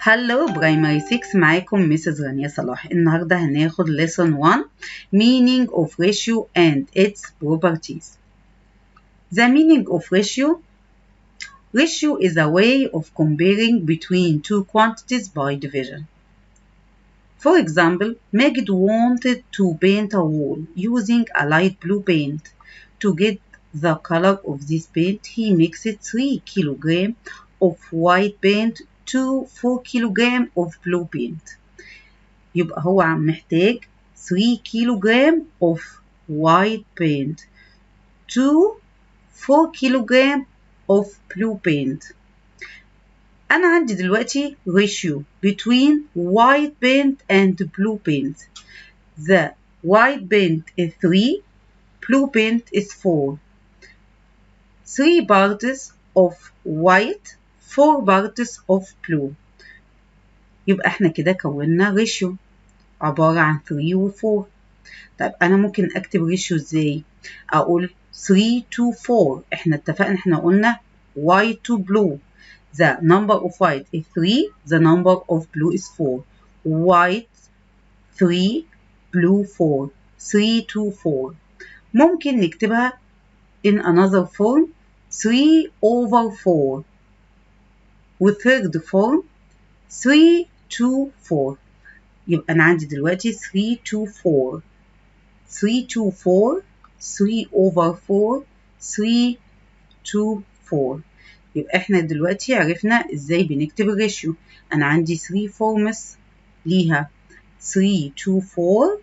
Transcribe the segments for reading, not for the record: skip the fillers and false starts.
هلو برايمري 6 معاكم ميسز رانيا صلاح. النهاردة هناخد lesson 1 meaning of ratio and its properties. The meaning of ratio. Ratio is a way of comparing between two quantities by division. For example, Magid wanted to paint a wall using a light blue paint. To get the color of this paint, he mixed 3 kg of white paint to 4 kg of blue paint. يبقى هو محتاج 3 kg of white paint to 4 kg of blue paint. أنا عندي دلوقتي ratio between white paint and blue paint. The white paint is 3, blue paint is 4. 3 parts of white, 4 parts of blue. يبقى احنا كده كونا ratio عبارة عن 3 و 4. طيب أنا ممكن أكتب ratio إزاي؟ أقول 3 to 4. احنا اتفقنا، احنا قلنا white to blue. The number of white is 3, the number of blue is 4. White 3, blue 4. 3 to 4. ممكن نكتبها in another form 3 over 4. وthird form 3 to 4. يبقى أنا عندي دلوقتي 3 to 4. 3 to 4. 3 over 4. 3 to 4. يبقى احنا دلوقتي عرفنا ازاي بنكتب الريشيو. انا عندي 3 forms ليها 3 to 4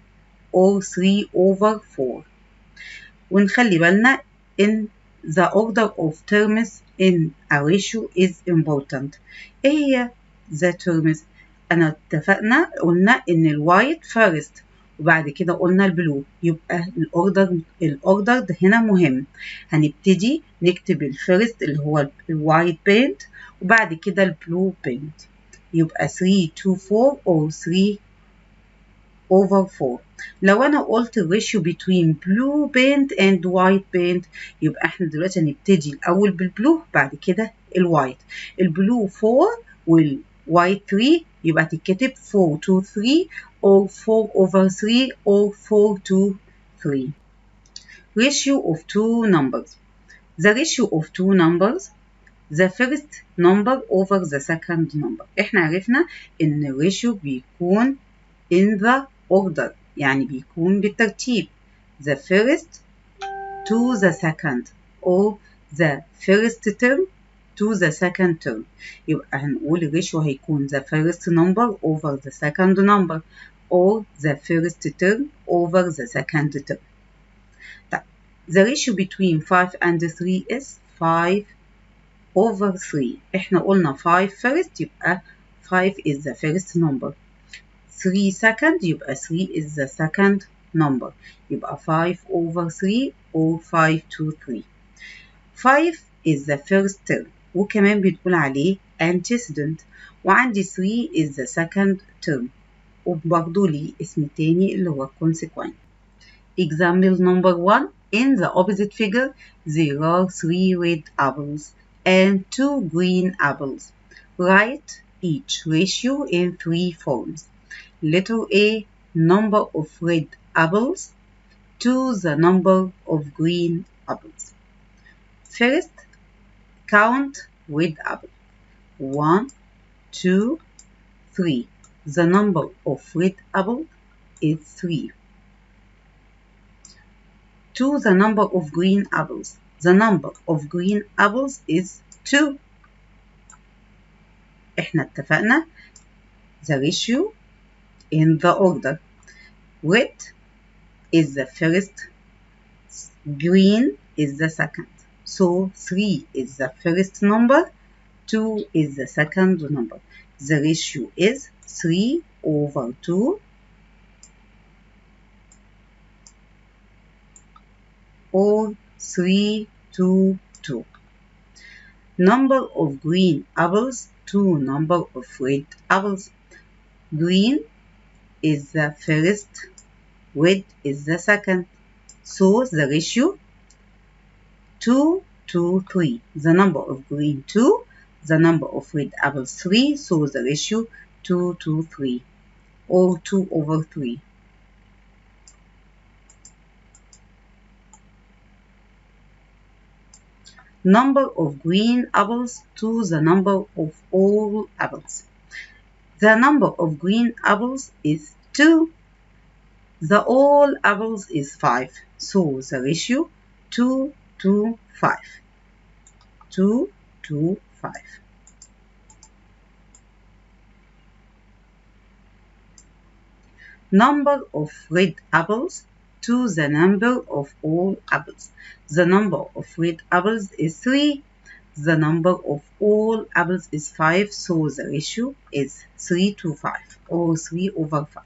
or 3 over 4. ونخلي بالنا in the order of terms in a ratio is important. ايه هي the terms؟ انا اتفقنا قلنا ان الوايت first وبعد كده قلنا البلو. يبقى الاوردر هنا مهم. هنبتدي نكتب الفيرست اللي هو الوايت بينت وبعد كده البلو بينت. يبقى 3 to 4 or 3 over 4. لو انا قلت الريشيو between blue paint and white paint يبقى احنا دلوقتي هنبتدي الاول بالبلو بعد كده الوايت. البلو 4 والوايت 3 يبقى تتكتب 4 to 3 or 4 over 3 or 4 to 3. Ratio of two numbers. The ratio of two numbers, the first number over the second number. احنا عرفنا ان الريشيو بيكون in the order، يعني بيكون بالترتيب. The first to the second or the first term to the second term. يبقى هنقول الريشيو هيكون the first number over the second number or the first term over the second term. طيب the ratio between 5 and 3 is 5 over 3. احنا قلنا 5 first يبقى 5 is the first number. 3 second يبقى 3 is the second number. يبقى 5 over 3 or 5 to 3. 5 is the first term وكمان بنقول عليه antecedent. وعندي 3 is the second term وبرضه ليه اسم تاني اللي هو consequent. Example number 1. In the opposite figure there are 3 red apples and 2 green apples. Write each ratio in 3 forms. Letter A, number of red apples to the number of green apples. First, count red apples. 1, 2, 3. The number of red apples is 3. To the number of green apples. The number of green apples is 2. احنا اتفقنا the ratio in the order. Red is the first, green is the second. So 3 is the first number, 2 is the second number. The ratio is 3 over 2 or 3 to 2. Number of green apples to number of red apples. Green is the first, red is the second. So the ratio 2 to 3. The number of green 2, the number of red apples 3, so the ratio 2 to 3 or 2 over 3. Number of green apples to the number of all apples. The number of green apples is 2. The all apples is 5. So the ratio 2 to 5. 2 to 5. Number of red apples to the number of all apples. The number of red apples is 3. The number of all apples is 5, so the ratio is 3 to 5 or 3 over 5.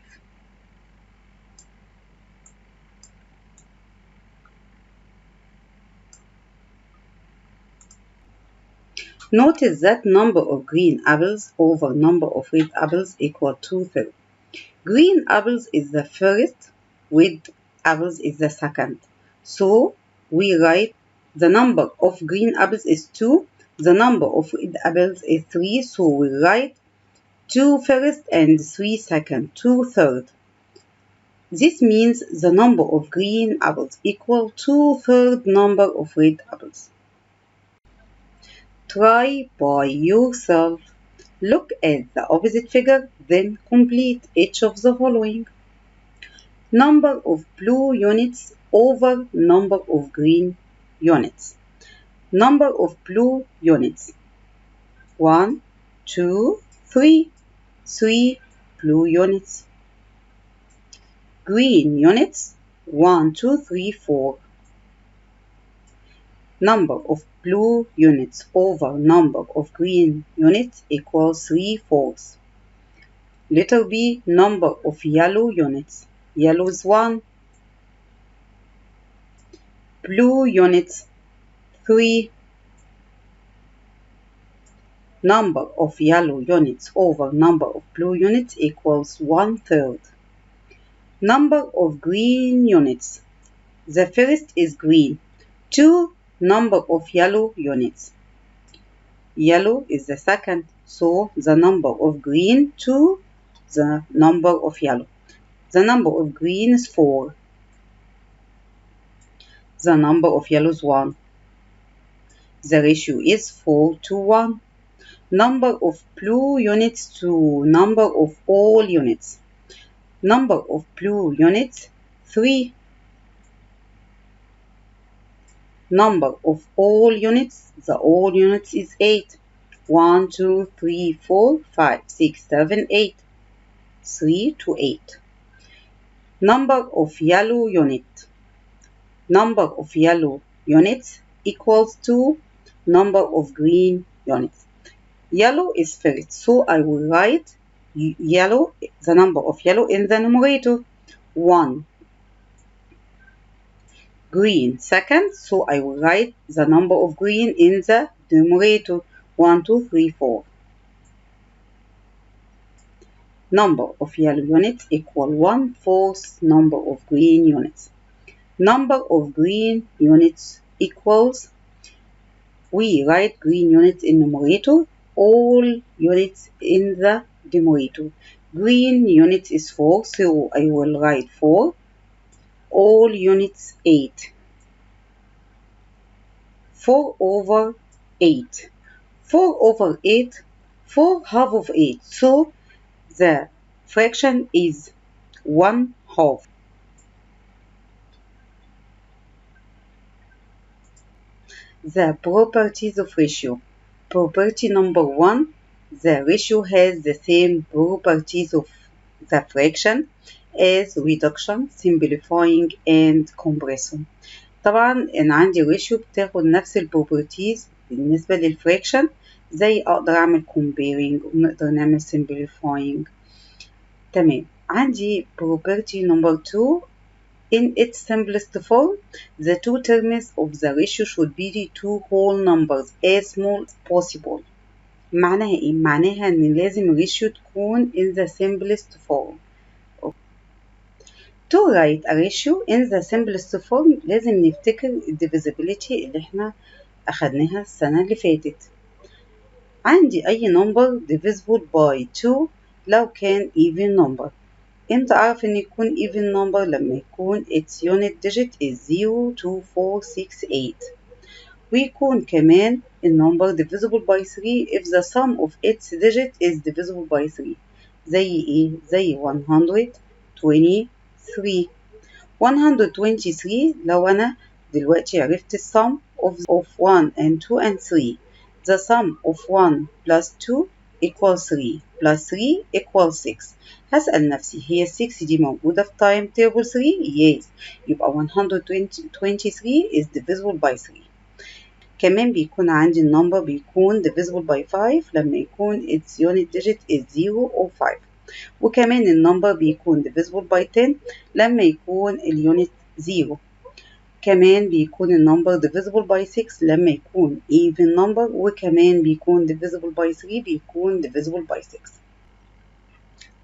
Notice that number of green apples over number of red apples equal 2/3. Green apples is the first, red apples is the second. So we write the number of green apples is 2, the number of red apples is 3, so we write 2 first and 3 second, 2/3. This means the number of green apples equal 2/3 number of red apples. Try by yourself. Look at the opposite figure, then complete each of the following. Number of blue units over number of green units. Number of blue units 1, 2, 3. 3 blue units. Green units 1, 2, 3, 4. Number of blue units over number of green units equals 3/4. Letter B, number of yellow units. Yellow is 1. Blue units 3. Number of yellow units over number of blue units equals 1/3. Number of green units. The first is green. 2. Number of yellow units. Yellow is the second, so the number of green to the number of yellow. The number of green is 4. The number of yellow is 1. The ratio is 4 to 1. Number of blue units to number of all units. Number of blue units 3. Number of all units, the all units is 8. 1, 2, 3, 4, 5, 6, 7, 8. 3 to 8. Number of yellow unit. Number of yellow units equals to number of green units. Yellow is first, so I will write yellow, the number of yellow in the numerator 1. Green second, so I will write the number of green in the numerator 1, 2, 3, 4. Number of yellow units equal 1/4 number of green units. Number of green units equals, we write green units in numerator, all units in the numerator. Green units is 4, so I will write 4. All units 8. 4 over 8. 4 over 8, 4 half of 8. So the fraction is 1/2. The properties of ratio. Property number 1, the ratio has the same properties of the fraction as reduction, simplifying and comparison. طبعا أنا عندي ratio بتاخد نفس البروبرتيز بالنسبة للفراكشن، زي أقدر أعمل comparing ونقدر نعمل simplifying. تمام. عندي property number 2, in its simplest form, the two terms of the ratio should be two whole numbers as small as possible. معناها إيه؟ معناها إن لازم الريشيو تكون in the simplest form. To write a ratio in the simplest form لازم نفتكر ال divisibility اللي احنا أخدناها السنة اللي فاتت. عندي أي number divisible by 2 لو كان even number. امتى أعرف إن يكون even number؟ لما يكون its unit digit is 0, 2, 4, 6, 8. ويكون كمان النمبر divisible by 3 if the sum of its digit is divisible by 3. زي إيه؟ زي 123. 123 لو أنا دلوقتي عرفت السم of 1 and 2 and 3. The sum of 1 plus 2 equals 3 plus 3 equals 6. هسأل نفسي هي 6 دي موجودة في time table 3؟ Yes. يبقى 123 is divisible by 3. كمان بيكون عندي النمبر بيكون divisible by 5 لما يكون its unit digit is 0 or 5. وكمان النمبر بيكون divisible by 10 لما يكون اليونت 0. كمان بيكون النمبر divisible by 6 لما يكون even number. وكمان بيكون divisible by 3 بيكون divisible by 6.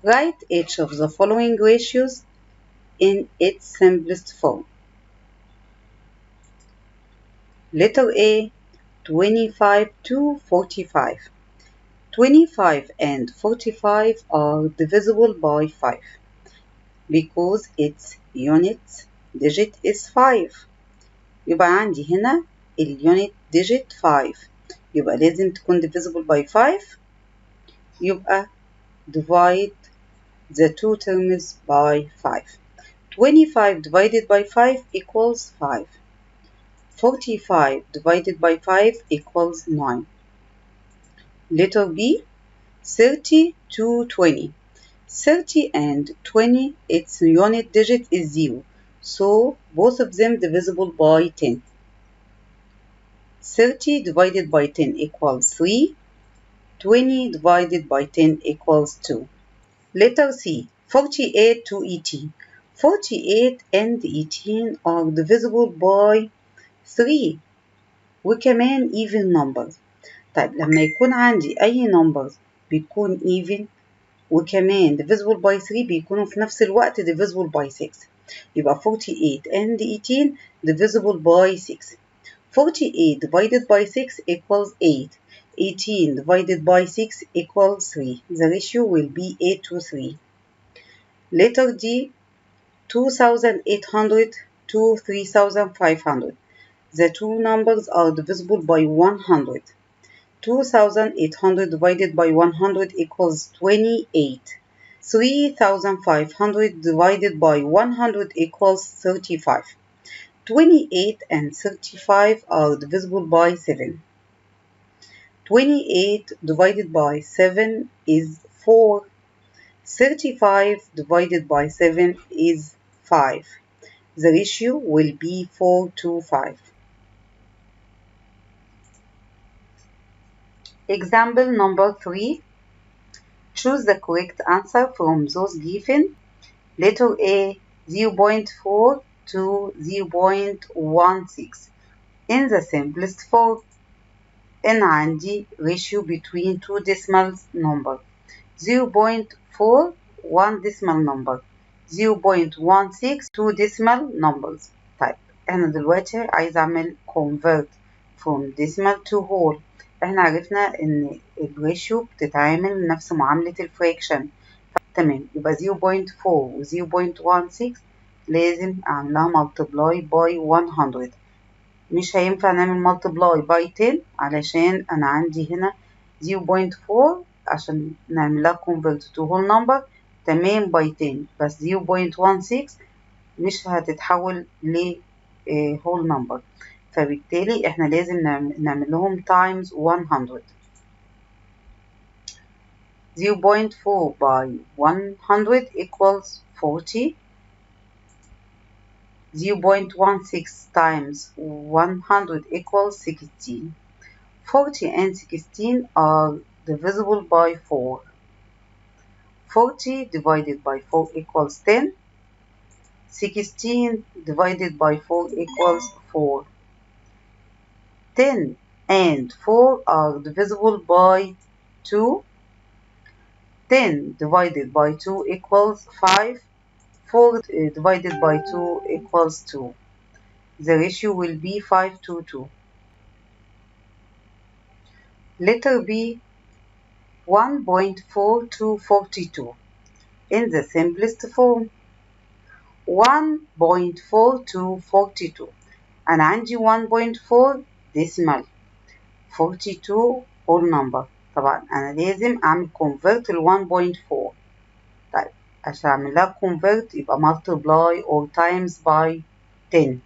Write each of the following ratios in its simplest form. Letter A 25 to 45. 25 and 45 are divisible by 5 because its unit digit is 5. يبقى عندي هنا اليونت digit 5 يبقى لازم تكون divisible by 5. يبقى divide the two terms by 5. 25 divided by 5 equals 5. 45 divided by 5 equals 9. Letter B 30 to 20. 30 and 20 its unit digit is 0, so both of them divisible by 10. 30 divided by 10 equals 3. 20 divided by 10 equals 2. Letter C 48 to 18. 48 and 18 are divisible by 3 وكمان even numbers. طيب لما يكون عندي أي numbers بيكون even وكمان divisible by 3 بيكونوا في نفس الوقت divisible by 6. يبقى 48 and 18 divisible by 6. 48 divided by 6 equals 8. 18 divided by 6 equals 3. The ratio will be 8 to 3. Letter D 2800 to 3500. The two numbers are divisible by 100. 2800 divided by 100 equals 28. 3500 divided by 100 equals 35. 28 and 35 are divisible by 7. 28 divided by 7 is 4. 35 divided by 7 is 5. The ratio will be 4 to 5. Example number 3. Choose the correct answer from those given. Letter A 0.4 to 0.16. In the simplest form, إن عندي ratio between two decimal number. 0.4 one decimal number. 0.16 two decimal numbers. طيب أنا دلوقتي عايزة أعمل convert from decimal to whole. احنا عرفنا ان الريشيو بتتعامل نفس معاملة الفراكشن. تمام يبقى 0.4 و 0.16 لازم اعملها multiply by 100. مش هينفع نعمل multiply by 10 علشان انا عندي هنا 0.4 عشان نعملها convert to whole number تمام by 10 بس 0.16 مش هتتحول ل whole number. فبالتالي احنا لازم نعمل لهم times 100. 0.4 by 100 equals 40. 0.16 times 100 equals 16. 40 and 16 are divisible by 4. 40 divided by 4 equals 10. 16 divided by 4 equals 4. 10 and 4 are divisible by 2. 10 divided by 2 equals 5. 4 divided by 2 equals 2. The ratio will be 5 to 2. Letter B 1.4242 in the simplest form. 1.4242 أنا عندي 1.4 decimal 42 whole number. طبعا أنا لازم أعمل convert ل 1.4. طيب عشان أعمل لها convert يبقى multiply or times by 10.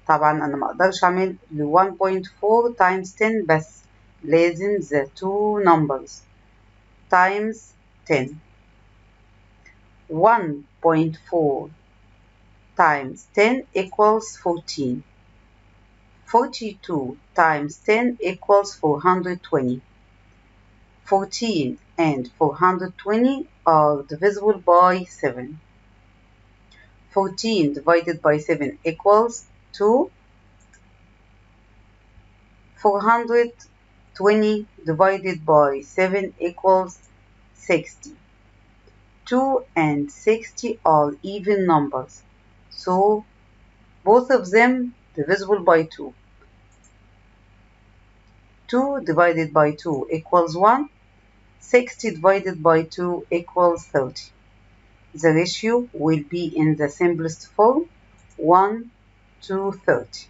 طبعا أنا مقدرش أعمل ل 1.4 times 10 بس لازم the two numbers times 10. 1.4 times 10 equals 14. 42 times 10 equals 420. 14 and 420 are divisible by 7. 14 divided by 7 equals 2. 420 divided by 7 equals 60. 2 and 60 are even numbers, so both of them divisible by 2. 2 divided by 2 equals 1. 60 divided by 2 equals 30. The ratio will be in the simplest form 1 to 30.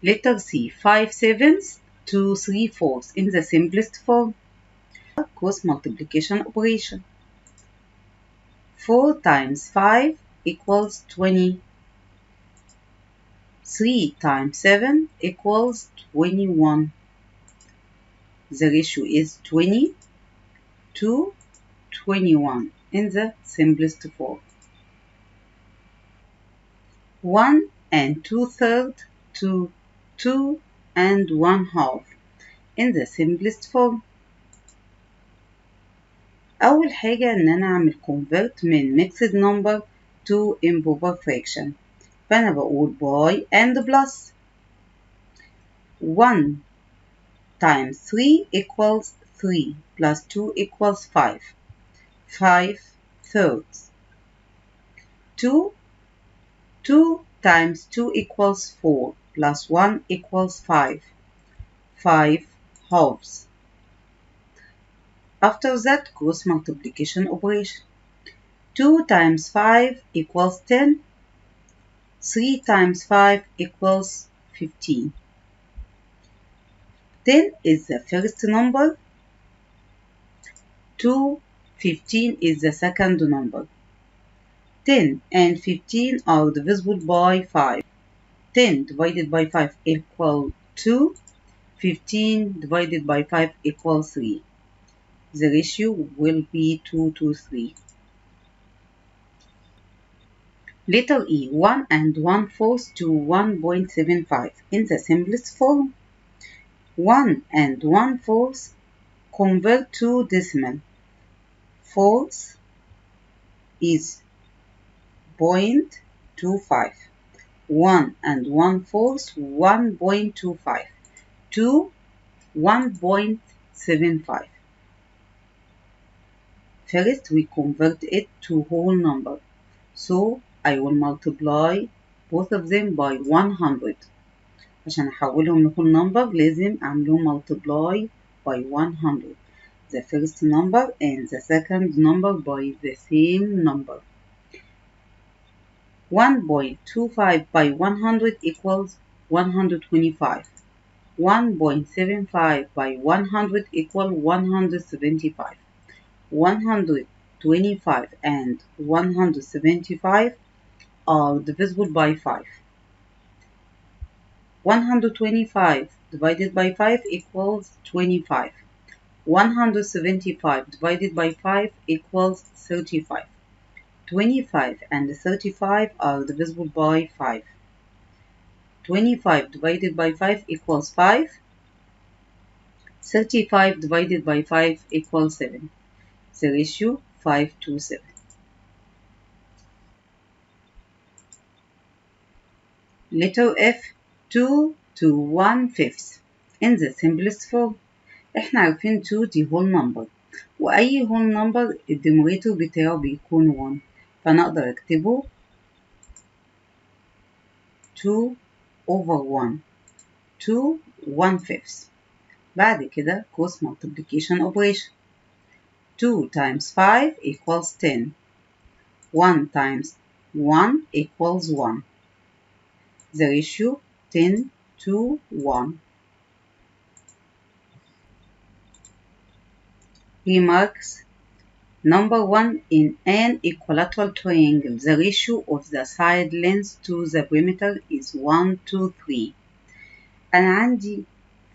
Letter C 5/7 to 3/4 in the simplest form. Cross multiplication operation. 4 times 5 equals 20. 3 times 7 equals 21. The ratio is 20 to 21 in the simplest form. 1 and 2/3 to 2 and 1/2 in the simplest form. أول حاجة إن أنا أعمل convert من mixed number to improper fraction. فأنا بقول by and plus. 1 times 3 equals 3 plus 2 equals 5. 5/3. 2 times 2 equals 4 plus 1 equals 5. 5/2. After that, cross multiplication operation. 2 times 5 equals 10. 3 times 5 equals 15. 10 is the first number. 15 is the second number. 10 and 15 are divisible by 5. 10 divided by 5 equals 2. 15 divided by 5 equals 3. The ratio will be 2 to 3. Letter E 1 and 1/4 to 1.75 in the simplest form. 1 and 1/4 convert to decimal. Fourth is 0.25. 1 and 1/4 1.25 to 1.75. First we convert it to whole number, so I will multiply both of them by 100. عشان أحولهم لwhole number لازم أعملهم multiply by 100. The first number and the second number by the same number. 1.25 by 100 equals 125. 1.75 by 100 equals 175. 125 and 175 are divisible by 5. 125 divided by 5 equals 25. 175 divided by 5 equals 35. 25 and 35 are divisible by 5. 25 divided by 5 equals 5. 35 divided by 5 equals 7. The ratio 5 to 7. Letter F 2 to 1/5 in the simplest form. احنا عارفين 2 دي whole number، وأي whole number الدينوميريتور بتاعه بيكون 1، فأنا أقدر أكتبه 2 over 1. to 1/5. بعد كده cross multiplication operation. 2 times 5 equals 10. 1 times 1 equals 1. The ratio 10 to 1. Remarks. Number 1. In an equilateral triangle, the ratio of the side lengths to the perimeter is 1 to 3. أنا عندي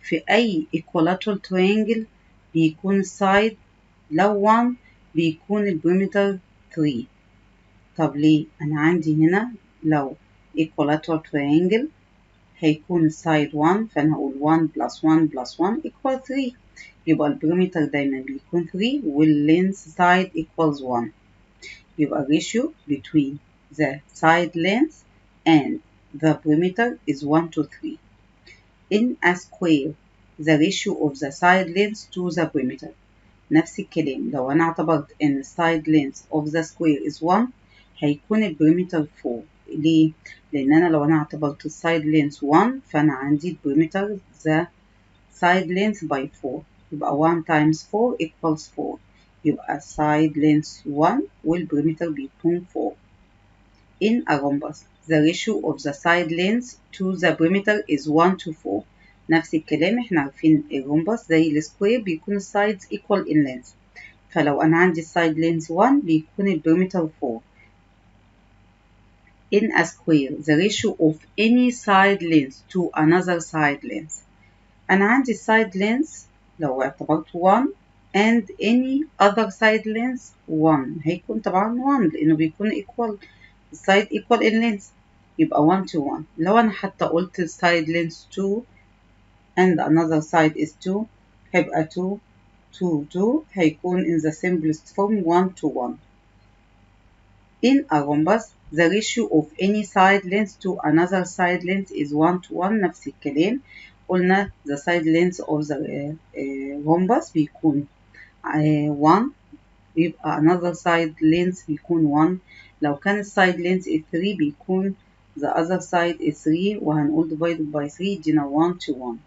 في أي equilateral triangle بيكون السايد لو 1 بيكون البريمتر 3. طب ليه؟ أنا عندي هنا لو equilateral triangle هيكون السايد 1 فأنا هقول 1 plus 1 plus 1 equal 3. يبقى البريمتر دايما بيكون 3 واللينس side equals 1. يبقى ratio between the side length and the perimeter is 1 to 3. In a square, the ratio of the side length to the perimeter. نفس الكلام لو أنا اعتبرت إن side length of the square is 1 هيكون البريمتر 4. ليه؟ لأن أنا لو أنا اعتبرت السايد length 1 فأنا عندي البريمتر the side length by 4. يبقى 1 times 4 equals 4. يبقى side length 1 والبريمتر بيكون 4. In a rhombus, the ratio of the side length to the perimeter is 1 to 4. نفس الكلام احنا عارفين الرومبس زي السكوير بيكون السايدز equal in length. فلو أنا عندي السايد length 1 بيكون البريمتر 4. In a square, the ratio of any side length to another side length. أنا عندي side length لو اعتبرت 1 and any other side length 1 هيكون طبعا 1 لأنه بيكون equal side equal in length. يبقى 1 to 1. لو أنا حتى قلت side length 2 and another side is 2 هيبقى 2 2 2 هيكون in the simplest form 1 to 1. In a rhombus, the ratio of any side length to another side length is 1 to 1. نفس الكلام قلنا the side length of the rhombus بيكون 1 يبقى another side length بيكون 1. لو كان side length is 3 بيكون the other side is 3 وهنقول divided by 3 يدينا 1 to 1.